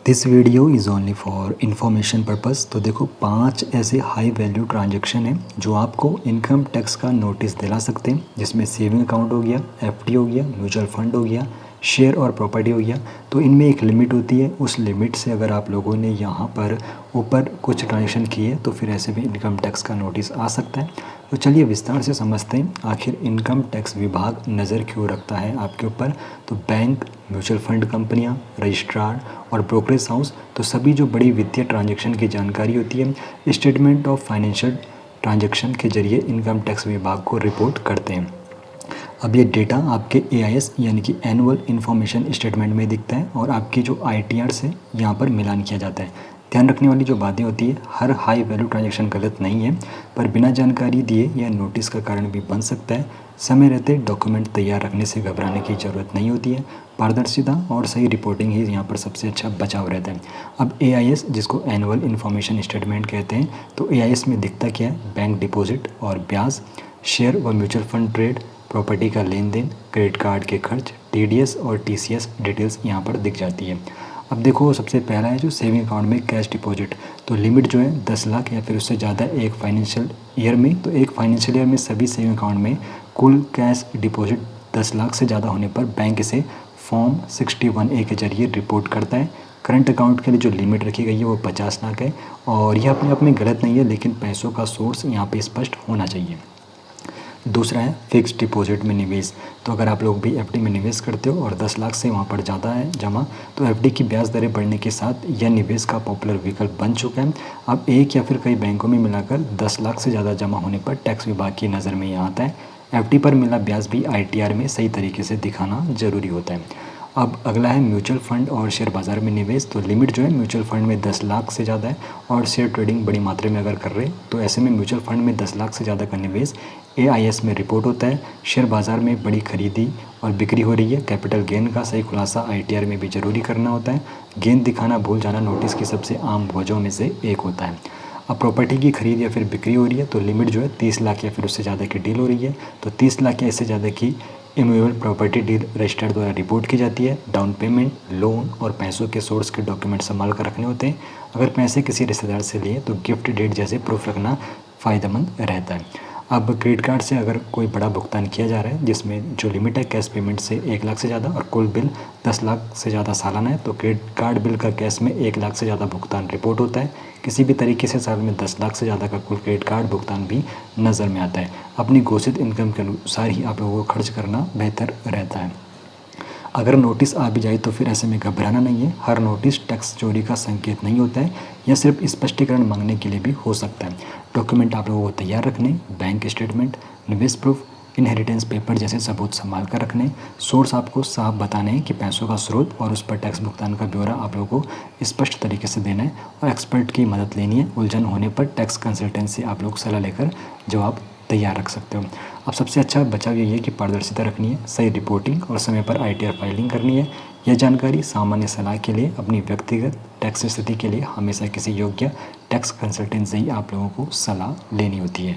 This video is only for information purpose. तो देखो 5 ऐसे हाई वैल्यू ट्रांजैक्शन हैं जो आपको इनकम टैक्स का नोटिस दिला सकते हैं, जिसमें सेविंग अकाउंट हो गया, एफडी हो गया, म्यूचुअल फंड हो गया, शेयर और प्रॉपर्टी हो गया। तो इनमें एक लिमिट होती है, उस लिमिट से अगर आप लोगों ने यहाँ पर ऊपर कुछ ट्रांजैक्शन किए तो फिर ऐसे भी इनकम टैक्स का नोटिस आ सकता है। तो चलिए विस्तार से समझते हैं आखिर इनकम टैक्स विभाग नज़र क्यों रखता है आपके ऊपर। तो बैंक, म्यूचुअल फंड कंपनियां, रजिस्ट्रार और ब्रोकरेज हाउस, तो सभी जो बड़ी वित्तीय ट्रांजैक्शन की जानकारी होती है स्टेटमेंट ऑफ फाइनेंशियल ट्रांजैक्शन के जरिए इनकम टैक्स विभाग को रिपोर्ट करते हैं। अब ये डेटा आपके एआईएस यानी कि एनुअल इन्फॉर्मेशन स्टेटमेंट में दिखता है और आपकी जो आईटीआर से यहाँ पर मिलान किया जाता है। ध्यान रखने वाली जो बातें होती है, हर हाई वैल्यू ट्रांजैक्शन गलत नहीं है, पर बिना जानकारी दिए यह नोटिस का कारण भी बन सकता है। समय रहते डॉक्यूमेंट तैयार रखने से घबराने की ज़रूरत नहीं होती है। पारदर्शिता और सही रिपोर्टिंग ही यहाँ पर सबसे अच्छा बचाव रहता है। अब एआईएस, जिसको एनुअल इन्फॉर्मेशन स्टेटमेंट कहते हैं, तो एआईएस में दिखता क्या है? बैंक डिपॉजिट और ब्याज, शेयर व म्यूचुअल फंड ट्रेड, प्रॉपर्टी का लेन देन, क्रेडिट कार्ड के खर्च, टीडीएस और टीसीएस डिटेल्स यहाँ पर दिख जाती है। अब देखो सबसे पहला है जो सेविंग अकाउंट में कैश डिपॉजिट। तो लिमिट जो है 10 लाख या फिर उससे ज़्यादा एक फाइनेंशियल ईयर में। तो एक फाइनेंशियल ईयर में सभी सेविंग अकाउंट में कुल कैश डिपॉजिट 10 लाख से ज़्यादा होने पर बैंक इसे फॉर्म 61A के जरिए रिपोर्ट करता है। करंट अकाउंट के लिए जो लिमिट रखी गई है वो 50 लाख है और यह अपने आप में गलत नहीं है, लेकिन पैसों का सोर्स यहाँ पे स्पष्ट होना चाहिए। दूसरा है फिक्स्ड डिपॉजिट में निवेश। तो अगर आप लोग भी एफडी में निवेश करते हो और 10 लाख से वहाँ पर ज़्यादा है जमा, तो एफडी की ब्याज दरें बढ़ने के साथ यह निवेश का पॉपुलर विकल्प बन चुका है। अब एक या फिर कई बैंकों में मिलाकर 10 लाख से ज़्यादा जमा होने पर टैक्स विभाग की नज़र में यह आता है। एफडी पर मिला ब्याज भी आईटीआर में सही तरीके से दिखाना जरूरी होता है। अब अगला है म्यूचुअल फंड और शेयर बाज़ार में निवेश। तो लिमिट जो है म्यूचुअल फंड में 10 लाख से ज़्यादा है और शेयर ट्रेडिंग बड़ी मात्रा में अगर कर रहे हैं तो ऐसे में म्यूचुअल फंड में 10 लाख से ज़्यादा का निवेश एआईएस में रिपोर्ट होता है। शेयर बाज़ार में बड़ी खरीदी और बिक्री हो रही है, कैपिटल गेन का सही खुलासा आईटीआर में भी जरूरी करना होता है। गेन दिखाना भूल जाना नोटिस की सबसे आम वजहों में से एक होता है। अब प्रॉपर्टी की खरीद या फिर बिक्री हो रही है तो लिमिट जो है 30 लाख या फिर उससे ज़्यादा की डील हो रही है तो 30 लाख या इससे ज़्यादा की इमूवेबल प्रॉपर्टी डील रजिस्ट्रार द्वारा रिपोर्ट की जाती है। डाउन पेमेंट, लोन और पैसों के सोर्स के डॉक्यूमेंट संभाल कर रखने होते हैं। अगर पैसे किसी रिश्तेदार से लिए तो गिफ्ट डेट जैसे प्रूफ रखना फ़ायदेमंद रहता है। अब क्रेडिट कार्ड से अगर कोई बड़ा भुगतान किया जा रहा है जिसमें जो लिमिट है कैश पेमेंट से 1 लाख से ज़्यादा और कुल बिल 10 लाख से ज़्यादा सालाना है, तो क्रेडिट कार्ड बिल का कैश में 1 लाख से ज़्यादा भुगतान रिपोर्ट होता है। किसी भी तरीके से साल में 10 लाख से ज़्यादा का कुल क्रेडिट कार्ड भुगतान भी नज़र में आता है। अपनी घोषित इनकम के अनुसार ही आप लोगों को खर्च करना बेहतर रहता है। अगर नोटिस आ भी जाए तो फिर ऐसे में घबराना नहीं है। हर नोटिस टैक्स चोरी का संकेत नहीं होता है, यह सिर्फ स्पष्टीकरण मांगने के लिए भी हो सकता है। डॉक्यूमेंट आप लोगों को तैयार रखने, बैंक स्टेटमेंट, निवेश प्रूफ, इनहेरिटेंस पेपर जैसे सबूत संभाल कर रखने, सोर्स आपको साफ बताने हैं कि पैसों का स्रोत और उस पर टैक्स भुगतान का ब्यौरा आप लोगों को स्पष्ट तरीके से देना है और एक्सपर्ट की मदद लेनी है। उलझन होने पर टैक्स कंसल्टेंट से आप लोग सलाह लेकर जवाब तैयार रख सकते हो। अब सबसे अच्छा बचाव यही है कि पारदर्शिता रखनी है, सही रिपोर्टिंग और समय पर आईटीआर फाइलिंग करनी है। यह जानकारी सामान्य सलाह के लिए, अपनी व्यक्तिगत टैक्स स्थिति के लिए हमेशा किसी योग्य टैक्स कंसल्टेंट से ही आप लोगों को सलाह लेनी होती है।